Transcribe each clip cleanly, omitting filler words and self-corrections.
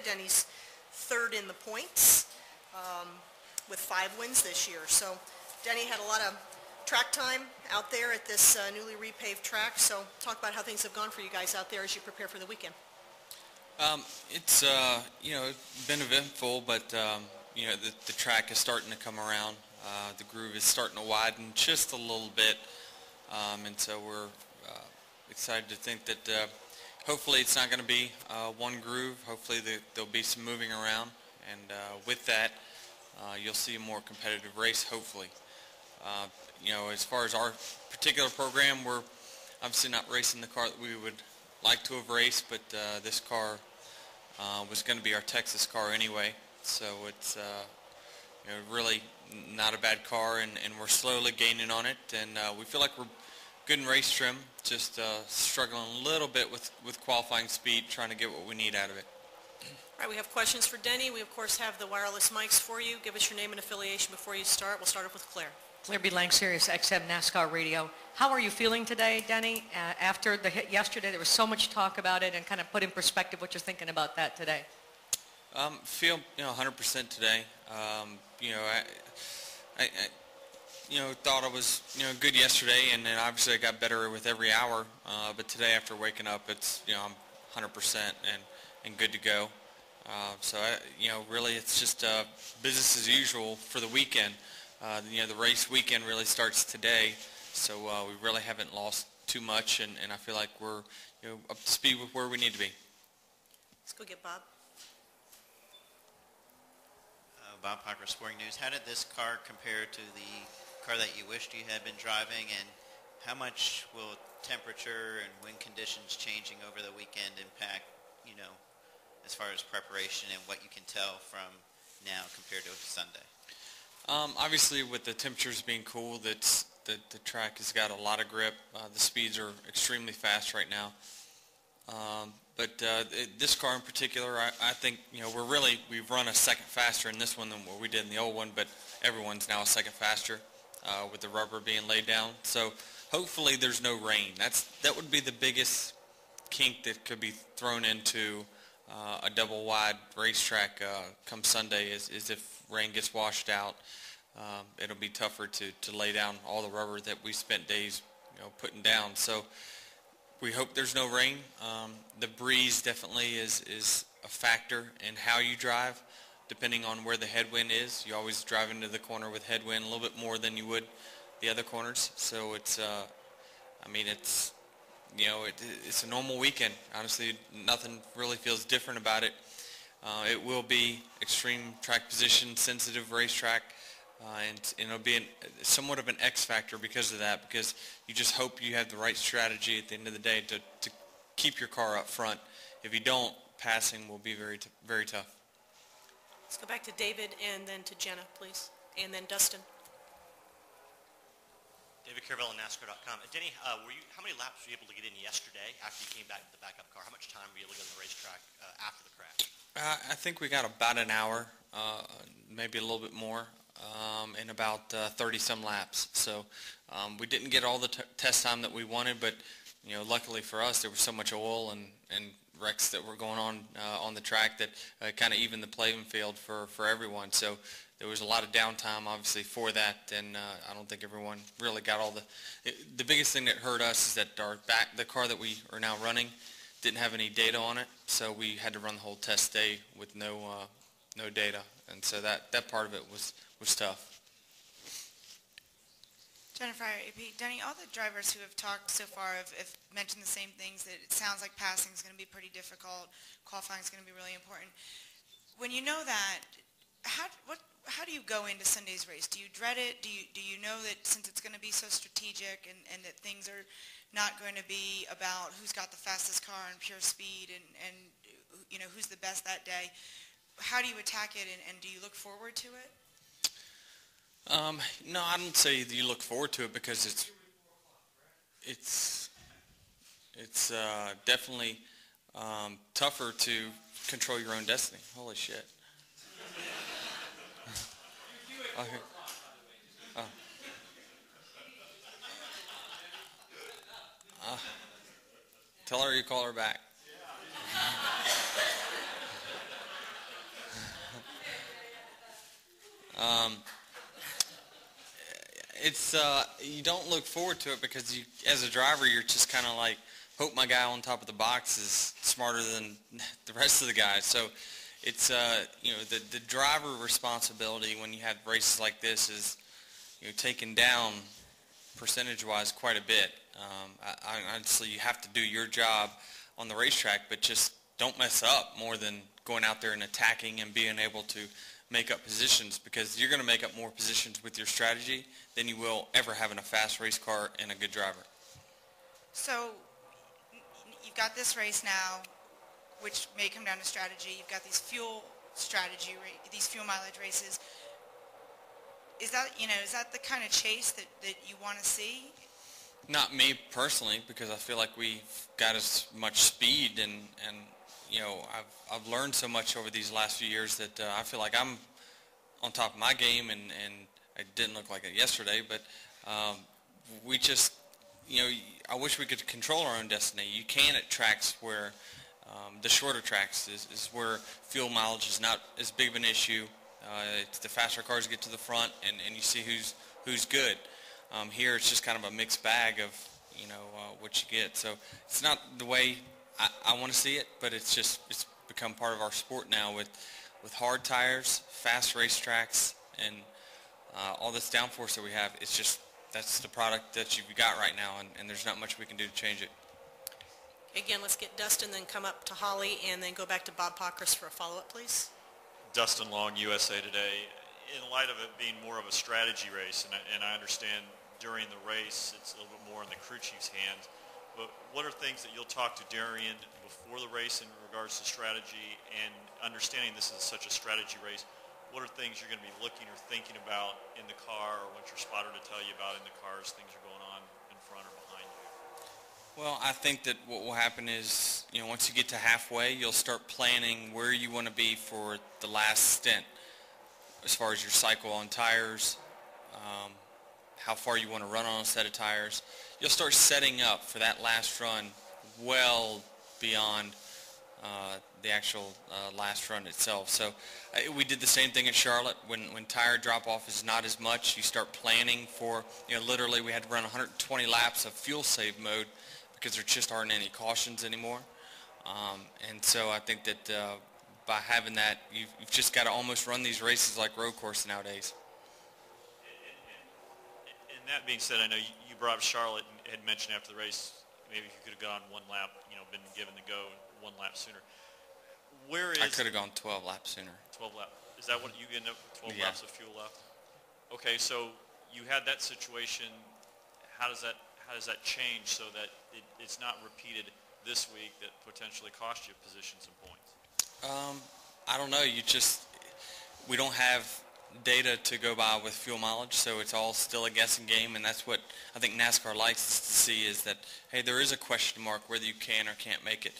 Denny's third in the points with 5 wins this year. So Denny had a lot of track time out there at this newly repaved track. So talk about how things have gone for you guys out there as you prepare for the weekend. It's been eventful, but the track is starting to come around. The groove is starting to widen just a little bit, and so we're excited to think that hopefully it's not going to be one groove. Hopefully there'll be some moving around, and with that, you'll see a more competitive race. Hopefully, as far as our particular program, we're obviously not racing the car that we would like to have raced, but this car was going to be our Texas car anyway, so it's really not a bad car, and we're slowly gaining on it, and we feel like we're good in race trim, just struggling a little bit with qualifying speed, trying to get what we need out of it. All right, we have questions for Denny. We, of course, have the wireless mics for you. Give us your name and affiliation before you start. We'll start off with Claire. Claire B. Lang, Sirius XM NASCAR Radio. How are you feeling today, Denny? After the hit yesterday, there was so much talk about it, and kind of put in perspective what you're thinking about that today. Feel 100% today. I thought I was good yesterday, and then obviously I got better with every hour. But today, after waking up, it's I'm 100% and good to go. So really, it's just business as usual for the weekend. The race weekend really starts today, so we really haven't lost too much, and I feel like we're up to speed with where we need to be. Let's go get Bob. Bob Parker, Sporting News. How did this car compare to the car that you wished you had been driving, and how much will temperature and wind conditions changing over the weekend impact, as far as preparation and what you can tell from now compared to Sunday? Obviously, with the temperatures being cool, the track has got a lot of grip. The speeds are extremely fast right now. But this car in particular, I think we've run a second faster in this one than what we did in the old one. But everyone's now a second faster with the rubber being laid down. So hopefully there's no rain. That would be the biggest kink that could be thrown into a double wide racetrack come Sunday is if rain gets washed out. It'll be tougher to lay down all the rubber that we spent days putting down. So we hope there's no rain. The breeze definitely is a factor in how you drive, depending on where the headwind is. You always drive into the corner with headwind a little bit more than you would the other corners. So it's it's a normal weekend. Honestly, nothing really feels different about it. It will be extreme track position, sensitive racetrack, and it'll be somewhat of an X factor because of that, because you just hope you have the right strategy at the end of the day to keep your car up front. If you don't, passing will be very, very tough. Let's go back to David and then to Jenna, please, and then Dustin. David Carvell, NASCAR.com. Denny, how many laps were you able to get in yesterday after you came back with the backup car? How much time were you able to get on the racetrack after the crash? I think we got about an hour, maybe a little bit more, in about 30-some laps. So we didn't get all the test time that we wanted, but luckily for us, there was so much oil and wrecks that were going on the track that kind of evened the playing field for everyone. So there was a lot of downtime, obviously, for that, and I don't think everyone really got all the biggest thing that hurt us is that the car that we are now running didn't have any data on it, so we had to run the whole test day with no data, and so that part of it was tough. Jennifer, AP, Denny, all the drivers who have talked so far have mentioned the same things, that it sounds like passing is going to be pretty difficult, qualifying is going to be really important. When you know that, how do you go into Sunday's race? Do you dread it? Do you know that since it's going to be so strategic and that things are not going to be about who's got the fastest car and pure speed and who's the best that day, how do you attack it, and do you look forward to it? No, I don't say that you look forward to it, because it's definitely tougher to control your own destiny. Holy shit. Okay. Tell her you call her back. It's you don't look forward to it because you, as a driver, you're just kind of like, hope my guy on top of the box is smarter than the rest of the guys. So it's the driver responsibility when you have races like this is taken down percentage-wise quite a bit. Honestly, you have to do your job on the racetrack, but just don't mess up more than going out there and attacking and being able to make up positions, because you're going to make up more positions with your strategy than you will ever having a fast race car and a good driver. So you've got this race now, which may come down to strategy. You've got these fuel mileage races. Is that the kind of chase that you want to see? Not me personally, because I feel like we've got as much speed and I've learned so much over these last few years that I feel like I'm on top of my game, and it didn't look like it yesterday, but we just, I wish we could control our own destiny. You can at tracks where the shorter tracks is where fuel mileage is not as big of an issue. It's the faster cars get to the front, and you see who's good. Here it's just kind of a mixed bag of what you get. So it's not the way I want to see it, but it's become part of our sport now with hard tires, fast racetracks, and all this downforce that we have. It's just, that's the product that you've got right now, and there's not much we can do to change it. Again, let's get Dustin, then come up to Holly, and then go back to Bob Pockris for a follow-up, please. Dustin Long, USA Today. In light of it being more of a strategy race, and I understand during the race it's a little bit more in the crew chief's hands, but what are things that you'll talk to Darian before the race in regards to strategy, and understanding this is such a strategy race, what are things you're going to be looking or thinking about in the car, or what your spotter to tell you about in the car as things are going on in front or behind you? Well, I think that what will happen is, once you get to halfway, you'll start planning where you want to be for the last stint, as far as your cycle on tires, how far you want to run on a set of tires. You'll start setting up for that last run well beyond the actual last run itself. So we did the same thing at Charlotte. When tire drop-off is not as much, you start planning for, literally we had to run 120 laps of fuel save mode because there just aren't any cautions anymore. And so I think that by having that, you've just got to almost run these races like road course nowadays. And that being said, I know you brought up Charlotte and had mentioned after the race, maybe if you could have gone one lap, been given the go one lap sooner. I could have gone 12 laps sooner. 12 laps. Is that what you ended up with, 12 laps of fuel left? Okay, so you had that situation. How does that change so that it's not repeated this week that potentially cost you positions and points? I don't know. We don't have data to go by with fuel mileage, so it's all still a guessing game, and that's what I think NASCAR likes to see, is that, hey, there is a question mark whether you can or can't make it.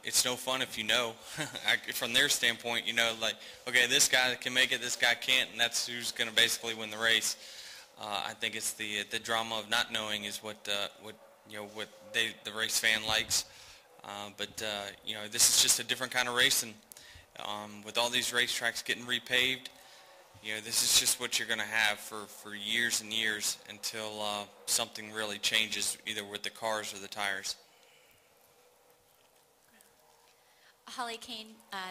It's no fun if you know. From their standpoint, like, okay, this guy can make it, this guy can't, and that's who's going to basically win the race. I think it's the drama of not knowing is what the race fan likes. But this is just a different kind of racing. With all these racetracks getting repaved, this is just what you're going to have for years and years until something really changes, either with the cars or the tires. Holly Kane,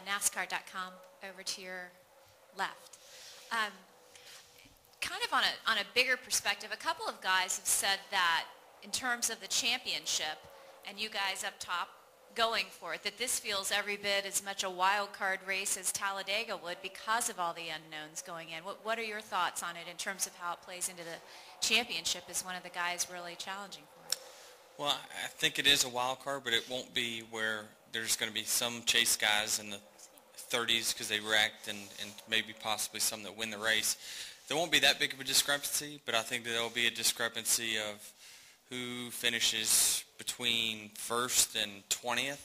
NASCAR.com, over to your left. Kind of on a bigger perspective, a couple of guys have said that in terms of the championship, and you guys up top going for it, that this feels every bit as much a wild card race as Talladega would because of all the unknowns going in. What are your thoughts on it in terms of how it plays into the championship as one of the guys really challenging for it? Well, I think it is a wild card, but it won't be where there's going to be some chase guys in the 30s because they wrecked, and maybe possibly some that win the race. There won't be that big of a discrepancy, but I think there will be a discrepancy of who finishes between first and 20th.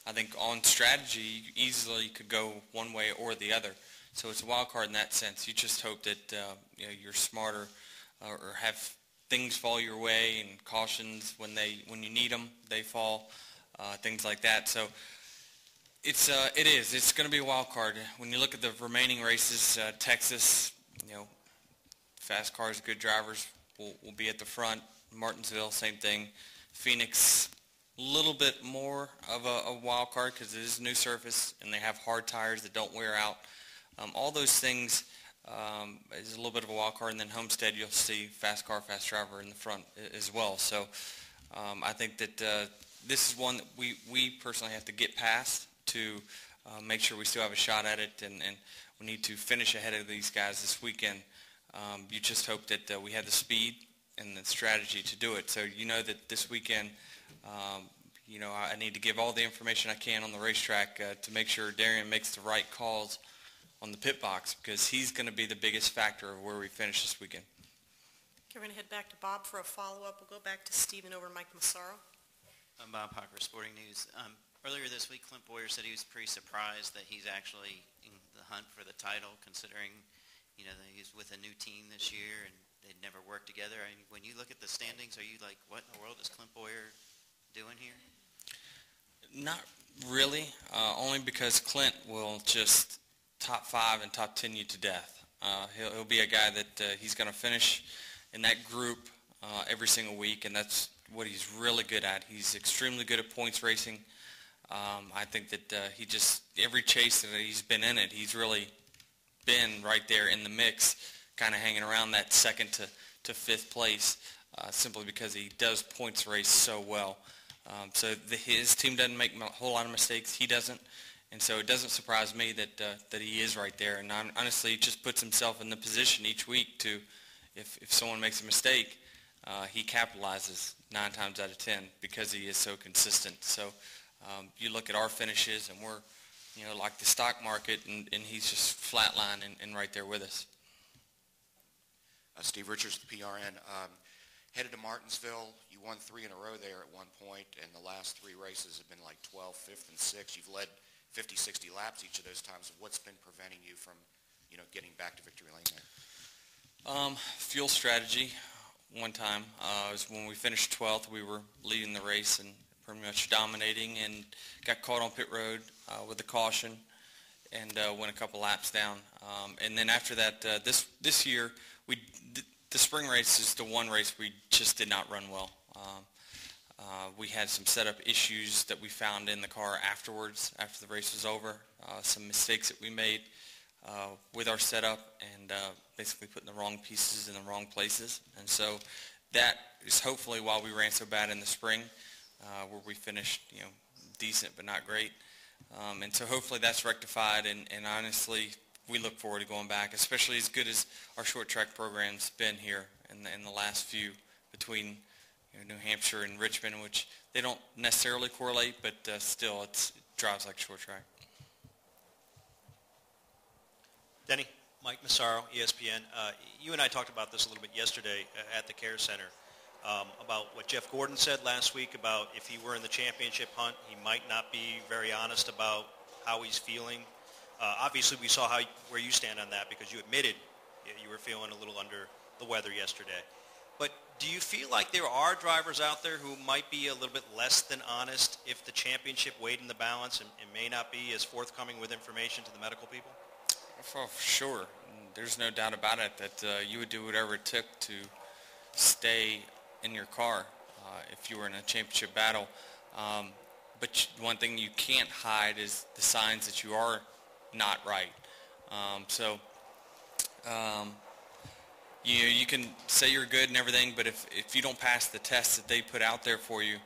I think on strategy, you easily could go one way or the other. So it's a wild card in that sense. You just hope that you're smarter or have things fall your way, and cautions when you need them, they fall, things like that. So it is. It's going to be a wild card. When you look at the remaining races, Texas, fast cars, good drivers will be at the front. Martinsville, same thing. Phoenix, a little bit more of a wild card because it is a new surface and they have hard tires that don't wear out. All those things is a little bit of a wild card. And then Homestead, you'll see fast car, fast driver in the front as well. So I think that this is one that we personally have to get past to make sure we still have a shot at it, and we need to finish ahead of these guys this weekend. You just hope that we have the speed and the strategy to do it. So that this weekend, I need to give all the information I can on the racetrack to make sure Darian makes the right calls on the pit box, because he's going to be the biggest factor of where we finish this weekend. Okay, we're going to head back to Bob for a follow-up. We'll go back to Stephen over Mike Massaro. I'm Bob Parker, Sporting News. Earlier this week, Clint Boyer said he was pretty surprised that he's actually in the hunt for the title, considering, that he's with a new team this year and they'd never worked together. I mean, when you look at the standings, are you like, what in the world is Clint Boyer doing here? Not really, only because Clint will just top 5 and top 10 you to death. He'll be a guy that he's going to finish in that group every single week, and that's what he's really good at. He's extremely good at points racing. I think that every chase that he's been in it, he's really been right there in the mix, kind of hanging around that second to fifth place, simply because he does points race so well. So his team doesn't make a whole lot of mistakes. He doesn't. And so it doesn't surprise me that he is right there. And honestly, he just puts himself in the position each week to, if someone makes a mistake, he capitalizes 9 times out of 10 because he is so consistent. So you look at our finishes, and we're, like the stock market, and he's just flatline and right there with us. Steve Richards, the PRN. Headed to Martinsville, you won 3 in a row there at one point, and the last 3 races have been like 12th, 5th, and 6th. You've led 50, 60 laps each of those times. What's been preventing you from, getting back to victory lane there? Fuel strategy. One time, it was when we finished 12th. We were leading the race and pretty much dominating, and got caught on pit road with a caution and went a couple laps down. And then after that, this year, the spring race is the one race we just did not run well. We had some setup issues that we found in the car afterwards, after the race was over, some mistakes that we made with our setup, and basically putting the wrong pieces in the wrong places. And so that is hopefully why we ran so bad in the spring, where we finished decent but not great. And so hopefully that's rectified, and honestly, we look forward to going back, especially as good as our short track program's been here in the last few, between New Hampshire and Richmond, which they don't necessarily correlate, but still it drives like short track. Denny, Mike Massaro, ESPN. You and I talked about this a little bit yesterday at the Care Center, about what Jeff Gordon said last week about if he were in the championship hunt, he might not be very honest about how he's feeling. Obviously, we saw where you stand on that, because you admitted you were feeling a little under the weather yesterday. But do you feel like there are drivers out there who might be a little bit less than honest if the championship weighed in the balance, and may not be as forthcoming with information to the medical people? For sure. There's no doubt about it that you would do whatever it took to stay in your car if you were in a championship battle. But one thing you can't hide is the signs that you are not right. You can say you're good and everything, but if you don't pass the tests that they put out there for you,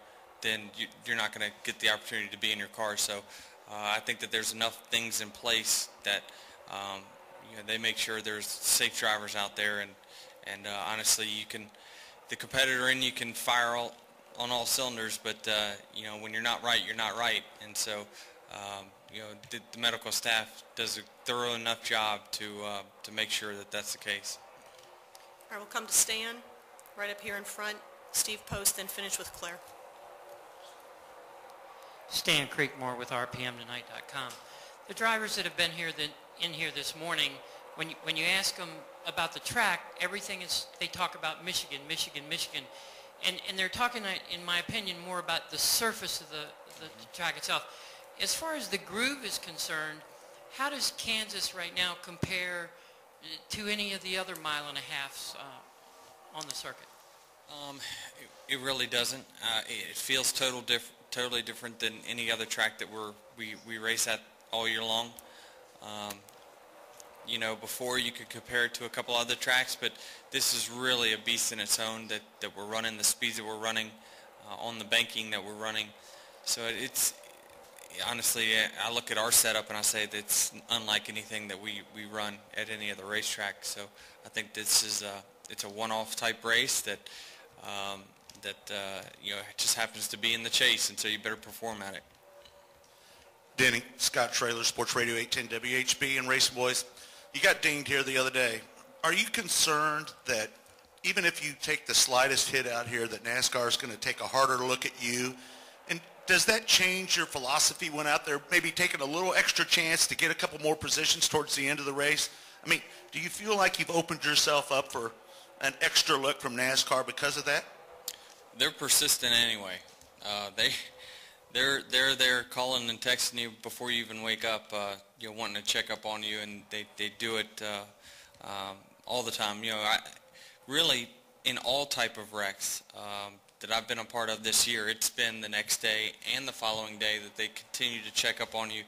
then you're not going to get the opportunity to be in your car. So I think that there's enough things in place that they make sure there's safe drivers out there, and honestly, the competitor in you can fire on all cylinders, but when you're not right, you're not right. And so the medical staff does a thorough enough job to make sure that that's the case. All right, we'll come to Stan, right up here in front. Steve Post, then finish with Claire. Stan Creekmore with RPMtonight.com. The drivers that have been here in here this morning, when you ask them about the track, everything is, they talk about Michigan, and they're talking, in my opinion, more about the surface of the track itself. As far as the groove is concerned, how does Kansas right now compare to any of the other mile and a halves on the circuit? It really doesn't. It feels totally different than any other track that we race at all year long. Before you could compare it to a couple other tracks, but this is really a beast in its own that we're running, the speeds that we're running, on the banking that we're running. So it's honestly, I look at our setup and I say that it's unlike anything that we run at any other racetrack. So I think this is it's a one-off type race that it just happens to be in the chase, and so you better perform at it. Denny, Scott Traylor, Sports Radio 810 WHB and Racing Boys. You got dinged here the other day. Are you concerned that even if you take the slightest hit out here, that NASCAR is going to take a harder look at you? And does that change your philosophy when out there, maybe taking a little extra chance to get a couple more positions towards the end of the race? I mean, do you feel like you've opened yourself up for an extra look from NASCAR because of that? They're persistent anyway. They're there calling and texting you before you even wake up, wanting to check up on you, and they do it all the time. Really in all type of wrecks that I've been a part of this year, it's been the next day and the following day that they continue to check up on you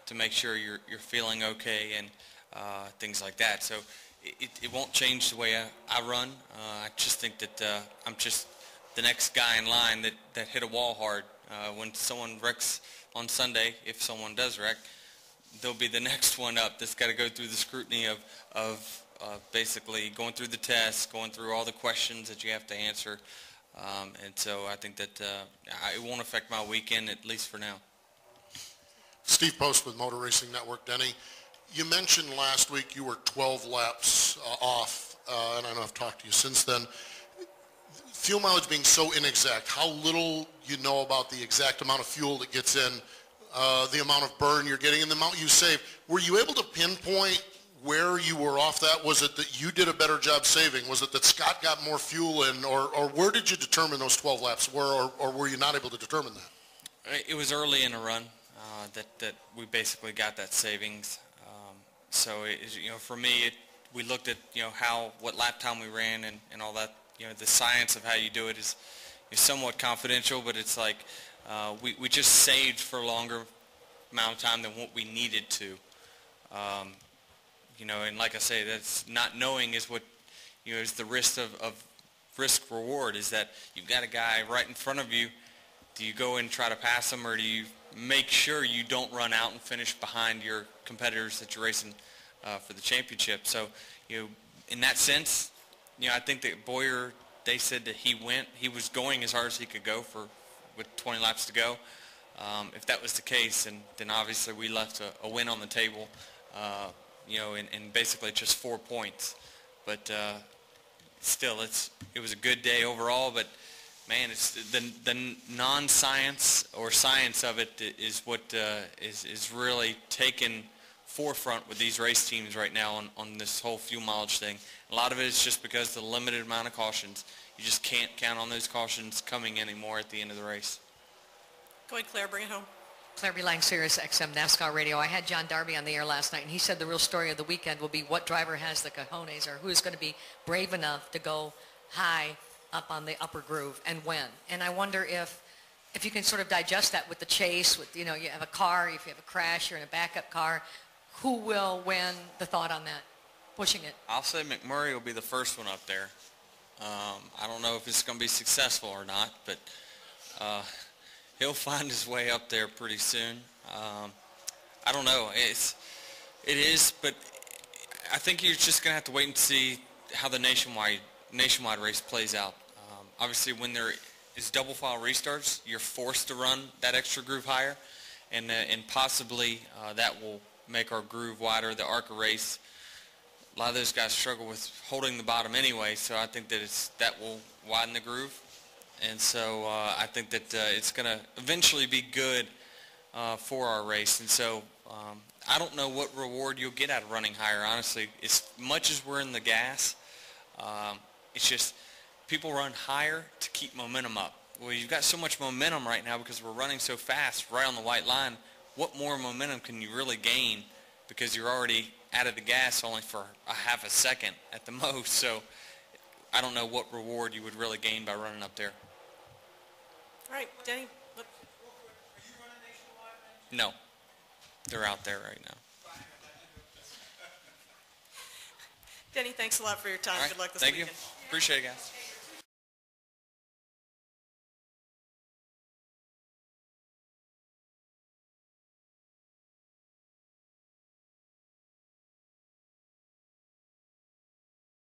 to make sure you're feeling okay and things like that. So it won't change the way I run. I just think that I'm just the next guy in line that hit a wall hard. When someone wrecks on Sunday, if someone does wreck, they'll be the next one up that's got to go through the scrutiny of basically going through the tests, going through all the questions that you have to answer. And so I think that it won't affect my weekend, at least for now. Steve Post with Motor Racing Network. Denny, you mentioned last week you were 12 laps off, and I know I've talked to you since then. Fuel mileage being so inexact, how little you know about the exact amount of fuel that gets in, the amount of burn you're getting, and the amount you save. Were you able to pinpoint where you were off that? Was it that you did a better job saving? Was it that Scott got more fuel in? Or where did you determine those 12 laps were, or were you not able to determine that? It was early in the run that we basically got that savings. So, for me, we looked at, what lap time we ran and all that. The science of how you do it is somewhat confidential, but it's like we just saved for a longer amount of time than what we needed to. And like I say, that's not knowing is what, is the risk of risk reward, is that you've got a guy right in front of you. Do you go and try to pass him, or do you make sure you don't run out and finish behind your competitors that you're racing for the championship? So, in that sense, I think that Boyer, they said that he was going as hard as he could go with 20 laps to go. If that was the case, then obviously we left a win on the table, and basically just 4 points. But still, it was a good day overall. But man, it's the non-science or science of it is what is really taken forefront with these race teams right now on this whole fuel mileage thing. A lot of it is just because of the limited amount of cautions. You just can't count on those cautions coming anymore at the end of the race. Go ahead, Claire, bring it home. Claire Belang, Sirius XM NASCAR Radio. I had John Darby on the air last night, and he said the real story of the weekend will be what driver has the cojones, or who is going to be brave enough to go high up on the upper groove and when. And I wonder if you can sort of digest that with the chase, with, you have a car, if you have a crash, you're in a backup car, who will win? The thought on that, pushing it. I'll say McMurray will be the first one up there. I don't know if it's going to be successful or not, but he'll find his way up there pretty soon. I don't know. It is, but I think you're just going to have to wait and see how the nationwide race plays out. Obviously, when there is double file restarts, you're forced to run that extra groove higher, and possibly that will make our groove wider. The ARCA race, a lot of those guys struggle with holding the bottom anyway, so I think that will widen the groove. And so I think that it's going to eventually be good for our race. And so I don't know what reward you'll get out of running higher, honestly. As much as we're in the gas, it's just people run higher to keep momentum up. Well, you've got so much momentum right now because we're running so fast right on the white line. What more momentum can you really gain because you're already out of the gas only for a half a second at the most. So I don't know what reward you would really gain by running up there. All right, Denny. No, they're out there right now. Denny, thanks a lot for your time. All right, Good luck this thank weekend. you. Appreciate it, guys.